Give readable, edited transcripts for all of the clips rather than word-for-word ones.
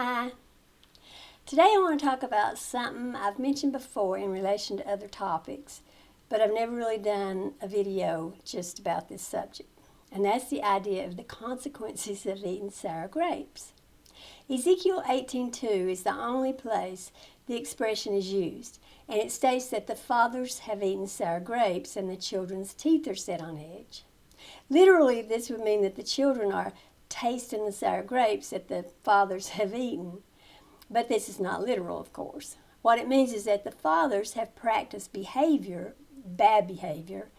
Hi. Today I want to talk about something I've mentioned before in relation to other topics, but I've never really done a video just about this subject. And that's the idea of the consequences of eating sour grapes. Ezekiel 18:2 is the only place the expression is used, and it states that the fathers have eaten sour grapes and the children's teeth are set on edge. Literally, this would mean that the children are tasting the sour grapes that the fathers have eaten. But this is not literal, of course. What it means is that the fathers have practiced behavior, bad behavior,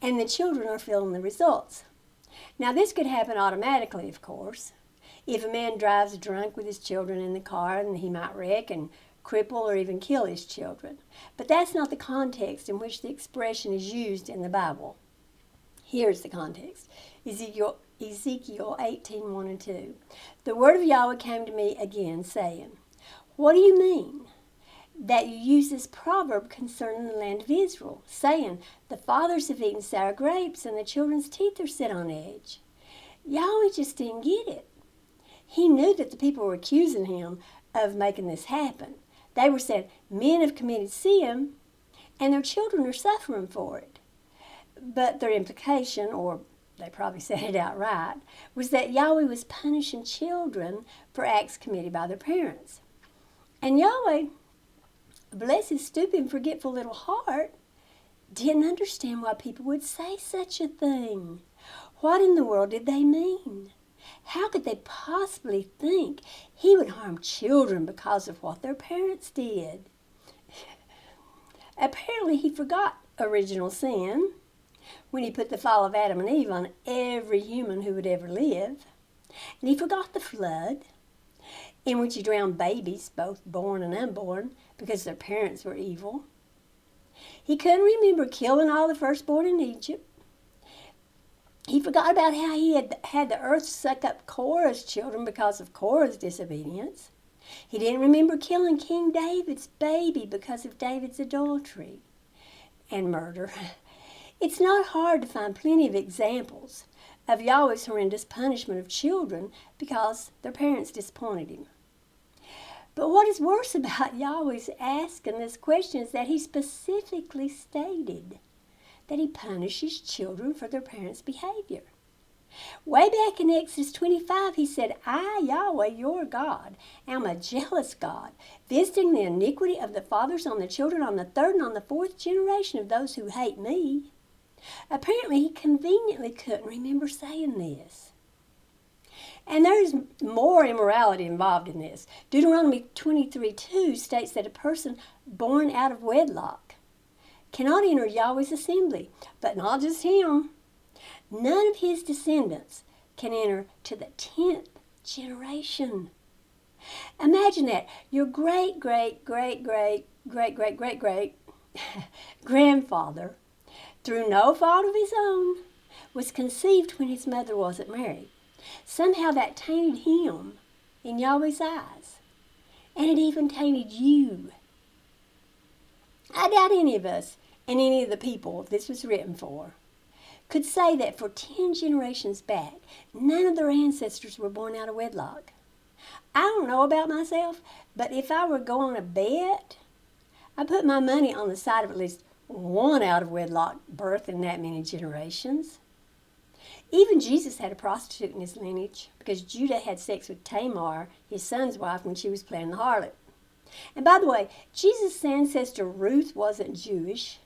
and the children are feeling the results. Now, this could happen automatically, of course. If a man drives drunk with his children in the car, and he might wreck and cripple or even kill his children. But that's not the context in which the expression is used in the Bible. Here's the context. Ezekiel 18:1 and 2. The word of Yahweh came to me again, saying, "What do you mean that you use this proverb concerning the land of Israel, saying, the fathers have eaten sour grapes and the children's teeth are set on edge?" Yahweh just didn't get it. He knew that the people were accusing him of making this happen. They were saying, men have committed sin and their children are suffering for it. But their implication, or they probably said it outright, was that Yahweh was punishing children for acts committed by their parents. And Yahweh, bless his stupid and forgetful little heart, didn't understand why people would say such a thing. What in the world did they mean? How could they possibly think he would harm children because of what their parents did? Apparently he forgot original sin when he put the fall of Adam and Eve on every human who would ever live. And he forgot the flood, in which he drowned babies, both born and unborn, because their parents were evil. He couldn't remember killing all the firstborn in Egypt. He forgot about how he had the earth suck up Korah's children because of Korah's disobedience. He didn't remember killing King David's baby because of David's adultery and murder. It's not hard to find plenty of examples of Yahweh's horrendous punishment of children because their parents disappointed him. But what is worse about Yahweh's asking this question is that he specifically stated that he punishes children for their parents' behavior. Way back in Exodus 25, he said, "I, Yahweh, your God, am a jealous God, visiting the iniquity of the fathers on the children on the third and on the fourth generation of those who hate me." Apparently, he conveniently couldn't remember saying this. And there's more immorality involved in this. Deuteronomy 23:2 states that a person born out of wedlock cannot enter Yahweh's assembly, but not just him. None of his descendants can enter to the 10th generation. Imagine that. Your great-great-great-great-great-great-great-great grandfather, through no fault of his own, was conceived when his mother wasn't married. Somehow that tainted him in Yahweh's eyes. And it even tainted you. I doubt any of us and any of the people this was written for could say that for 10 generations back, none of their ancestors were born out of wedlock. I don't know about myself, but if I were going to bet, I'd put my money on the side of at least one out of wedlock birth in that many generations. Even Jesus had a prostitute in his lineage because Judah had sex with Tamar, his son's wife, when she was playing the harlot. And by the way, Jesus' ancestor Ruth wasn't Jewish.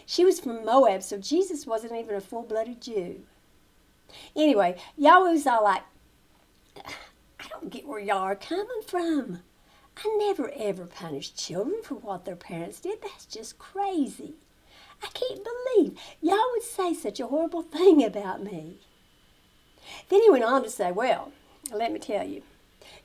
She was from Moab, so Jesus wasn't even a full-blooded Jew. Anyway, Yahweh was all like, "I don't get where y'all are coming from. I never ever punished children for what their parents did. That's just crazy. I can't believe y'all would say such a horrible thing about me." Then he went on to say, "Well, let me tell you,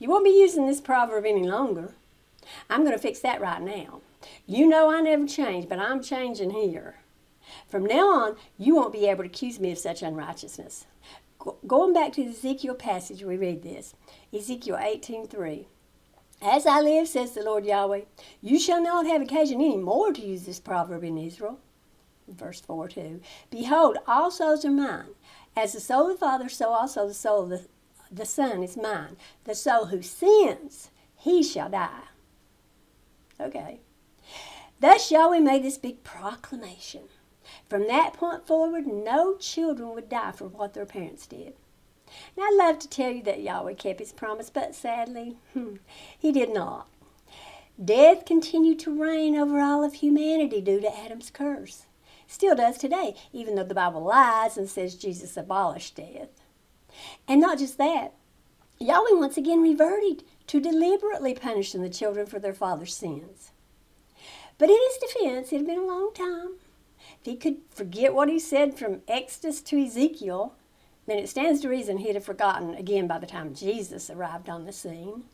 you won't be using this proverb any longer. I'm going to fix that right now. You know I never change, but I'm changing here. From now on, you won't be able to accuse me of such unrighteousness." Going back to the Ezekiel passage, we read this. Ezekiel 18:3. "As I live, says the Lord Yahweh, you shall not have occasion any more to use this proverb in Israel." Verse 4:2. "Behold, all souls are mine. As the soul of the Father, so also the soul of the Son is mine. The soul who sins he shall die. Okay. Thus Yahweh made this big proclamation. From that point forward, no children would die for what their parents did. Now, I'd love to tell you that Yahweh kept his promise, but sadly, he did not. Death continued to reign over all of humanity due to Adam's curse. Still does today, even though the Bible lies and says Jesus abolished death. And not just that, Yahweh once again reverted to deliberately punishing the children for their father's sins. But in his defense, it had been a long time. If he could forget what he said from Exodus to Ezekiel, then it stands to reason he'd have forgotten again by the time Jesus arrived on the scene.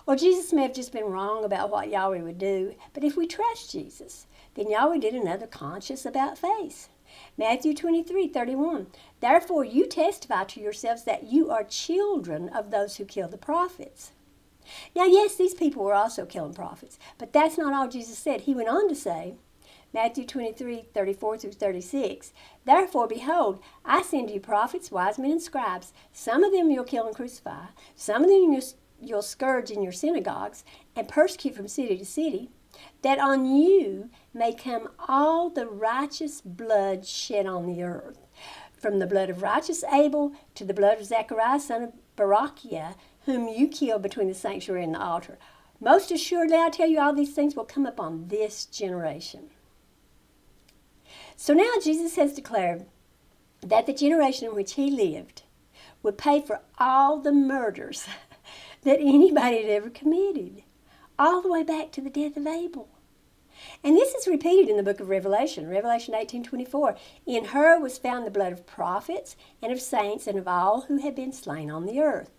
Or Jesus may have just been wrong about what Yahweh would do, but if we trust Jesus, then Yahweh did another conscious about face. Matthew 23:31. Therefore you testify to yourselves that you are children of those who kill the prophets. Now, yes, these people were also killing prophets, but that's not all Jesus said. He went on to say, Matthew 23:34 through 36, therefore, behold, I send you prophets, wise men, and scribes. Some of them you'll kill and crucify. Some of them you'll scourge in your synagogues and persecute from city to city, that on you may come all the righteous blood shed on the earth, from the blood of righteous Abel to the blood of Zechariah, son of Barachiah, whom you killed between the sanctuary and the altar. Most assuredly, I tell you, all these things will come upon this generation. So now Jesus has declared that the generation in which he lived would pay for all the murders that anybody had ever committed, all the way back to the death of Abel. And this is repeated in the book of Revelation, Revelation 18:24. In her was found the blood of prophets and of saints and of all who had been slain on the earth.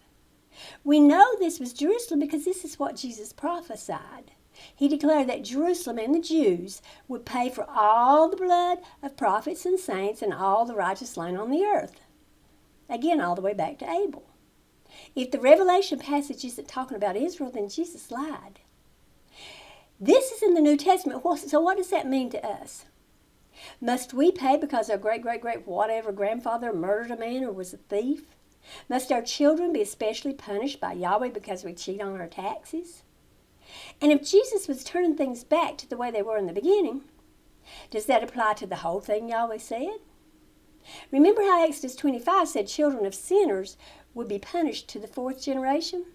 We know this was Jerusalem because this is what Jesus prophesied. He declared that Jerusalem and the Jews would pay for all the blood of prophets and saints and all the righteous slain on the earth. Again, all the way back to Abel. If the Revelation passage isn't talking about Israel, then Jesus lied. This is in the New Testament. So what does that mean to us? Must we pay because our great whatever grandfather murdered a man or was a thief? Must our children be especially punished by Yahweh because we cheat on our taxes? And if Jesus was turning things back to the way they were in the beginning, does that apply to the whole thing Yahweh said? Remember how Exodus 25 said children of sinners would be punished to the fourth generation?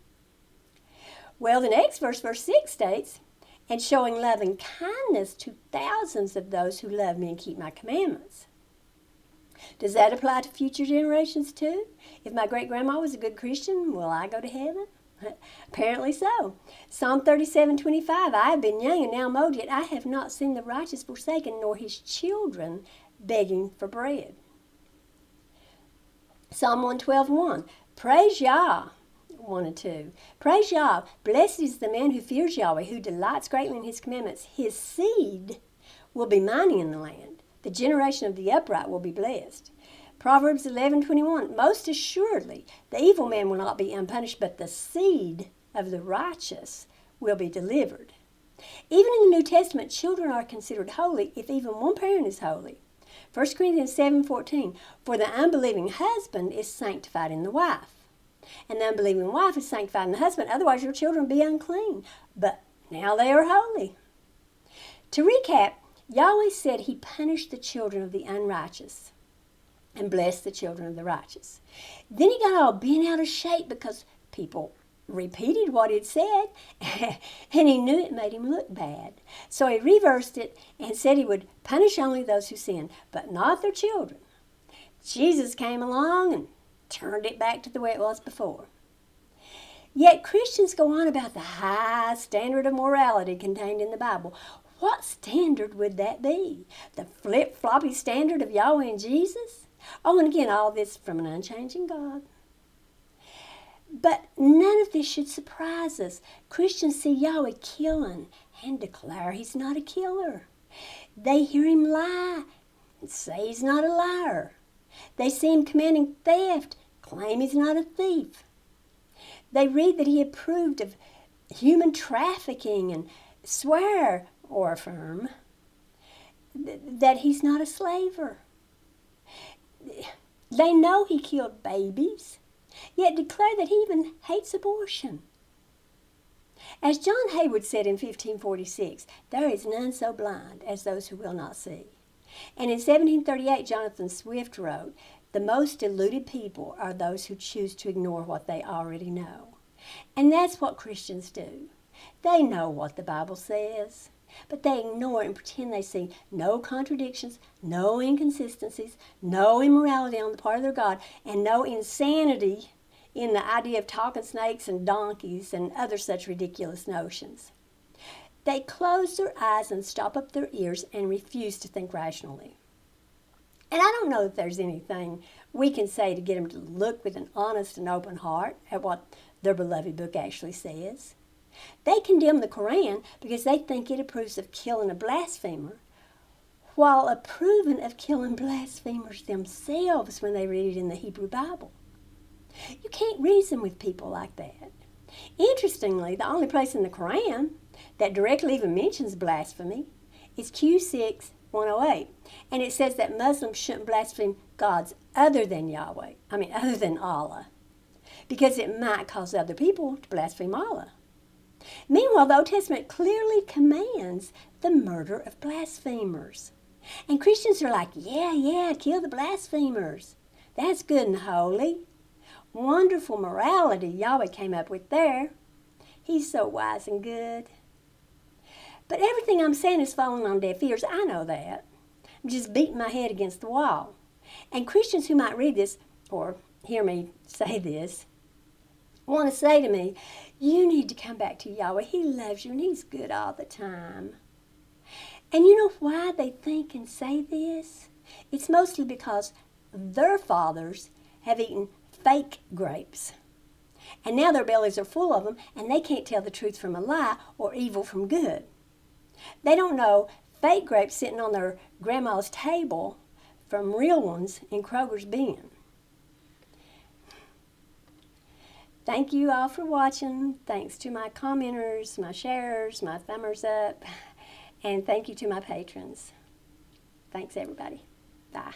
Well, the next verse 6 states, and showing love and kindness to thousands of those who love me and keep my commandments. Does that apply to future generations too? If my great-grandma was a good Christian, will I go to heaven? Apparently so. Psalm 37:25, I have been young and now I'm old, yet I have not seen the righteous forsaken, nor his children begging for bread. Psalm 112:1, praise Yah, 1 and 2. Praise Yah, blessed is the man who fears Yahweh, who delights greatly in his commandments. His seed will be mighty in the land. The generation of the upright will be blessed. Proverbs 11:21, most assuredly, the evil man will not be unpunished, but the seed of the righteous will be delivered. Even in the New Testament, children are considered holy if even one parent is holy. 1 Corinthians 7:14, for the unbelieving husband is sanctified in the wife, and the unbelieving wife is sanctified in the husband, otherwise your children be unclean, but now they are holy. To recap, Yahweh said he punished the children of the unrighteous and blessed the children of the righteous. Then he got all bent out of shape because people repeated what he'd said, and he knew it made him look bad. So he reversed it and said he would punish only those who sinned, but not their children. Jesus came along and turned it back to the way it was before. Yet Christians go on about the high standard of morality contained in the Bible. What standard would that be? The flip-floppy standard of Yahweh and Jesus? Oh, and again, all this from an unchanging God. But none of this should surprise us. Christians see Yahweh killing and declare he's not a killer. They hear him lie and say he's not a liar. They see him commanding theft, claim he's not a thief. They read that he approved of human trafficking and swear or affirm that he's not a slaver. They know he killed babies, yet declare that he even hates abortion. As John Haywood said in 1546, there is none so blind as those who will not see. And in 1738, Jonathan Swift wrote, the most deluded people are those who choose to ignore what they already know. And that's what Christians do. They know what the Bible says, but they ignore it and pretend they see no contradictions, no inconsistencies, no immorality on the part of their God, and no insanity in the idea of talking snakes and donkeys and other such ridiculous notions. They close their eyes and stop up their ears and refuse to think rationally. And I don't know if there's anything we can say to get them to look with an honest and open heart at what their beloved book actually says. They condemn the Koran because they think it approves of killing a blasphemer, while approving of killing blasphemers themselves when they read it in the Hebrew Bible. You can't reason with people like that. Interestingly, the only place in the Quran that directly even mentions blasphemy is Q6:108, and it says that Muslims shouldn't blaspheme gods other than other than Allah, because it might cause other people to blaspheme Allah. Meanwhile, the Old Testament clearly commands the murder of blasphemers. And Christians are like, yeah, kill the blasphemers. That's good and holy. Wonderful morality Yahweh came up with there. He's so wise and good. But everything I'm saying is falling on deaf ears. I know that. I'm just beating my head against the wall. And Christians who might read this or hear me say this want to say to me, you need to come back to Yahweh. He loves you and He's good all the time. And you know why they think and say this? It's mostly because their fathers have eaten fake grapes. And now their bellies are full of them, and they can't tell the truth from a lie or evil from good. They don't know fake grapes sitting on their grandma's table from real ones in Kroger's bin. Thank you all for watching. Thanks to my commenters, my sharers, my thumbers up, and thank you to my patrons. Thanks, everybody. Bye.